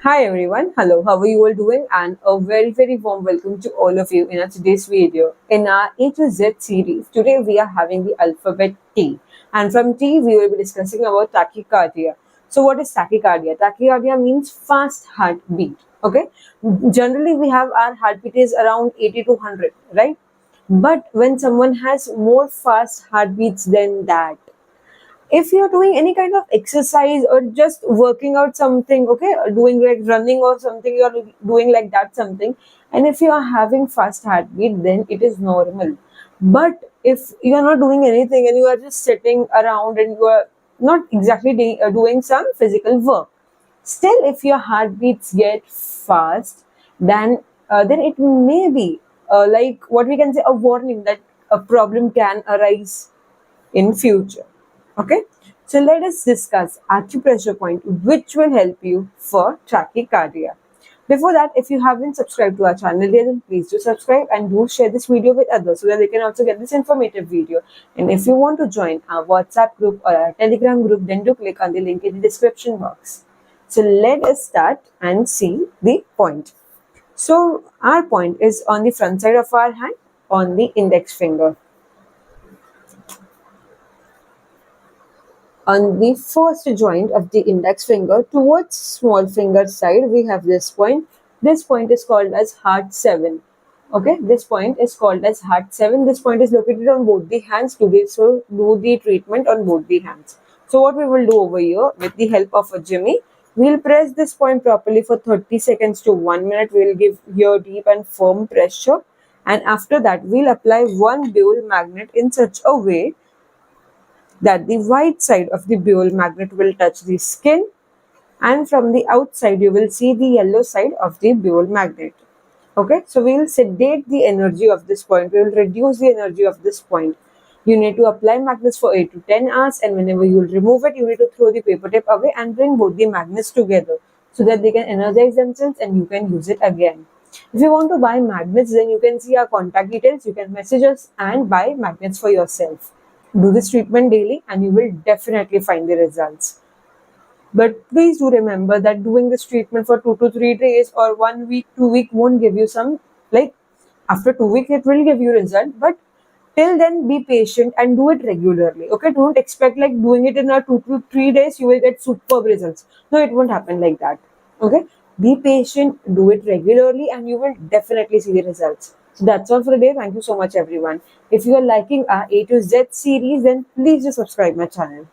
Hi everyone, hello, how are you all doing? And a very warm welcome to all of you in our today's video. In our A to Z series, today we are having the alphabet T. And from T, we will be discussing about tachycardia. So what is tachycardia? Tachycardia means fast heartbeat, okay? Generally, we have our heartbeat is around 80 to 100, right? But when someone has more fast heartbeats than that, if you're doing any kind of exercise or just working out something, okay, or doing like running or something, you're doing like that something, and if you are having fast heartbeat, then it is normal. But if you are not doing anything and you are just sitting around and you are not exactly doing some physical work, still if your heartbeats get fast, then it may be like what we can say, a warning that a problem can arise in future. Okay, so let us discuss acupressure point which will help you for tachycardia. Before that, if you haven't subscribed to our channel yet, then please do subscribe and do share this video with others so that they can also get this informative video. And if you want to join our WhatsApp group or our Telegram group, then do click on the link in the description box. So let us start and see the point. So our point is on the front side of our hand, on the index finger. On the first joint of the index finger towards small finger side, we have this point. This point is called as heart 7. Okay, this point is called as heart 7. This point is located on both the hands. Today, so do the treatment on both the hands. So what we will do over here with the help of a jimmy, we will press this point properly for 30 seconds to 1 minute. We will give here deep and firm pressure, and after that we will apply one ball magnet in such a way that the white side of the ball magnet will touch the skin, and from the outside you will see the yellow side of the ball magnet. Okay, so we will sedate the energy of this point. We will reduce the energy of this point. You need to apply magnets for 8 to 10 hours, and whenever you will remove it, you need to throw the paper tape away and bring both the magnets together so that they can energize themselves and you can use it again. If you want to buy magnets, then you can see our contact details. You can message us and buy magnets for yourself. Do this treatment daily and you will definitely find the results. But please do remember that doing this treatment for 2 to 3 days or 1 week, 2 weeks won't give you some, like after 2 weeks it will give you result, but till then be patient and do it regularly. Okay, don't expect like doing it in a 2 to 3 days you will get superb results. No, it won't happen like that. Okay, be patient, do it regularly and you will definitely see the results. So that's all for today. Thank you so much everyone. If you are liking our A to Z series, then please do subscribe my channel.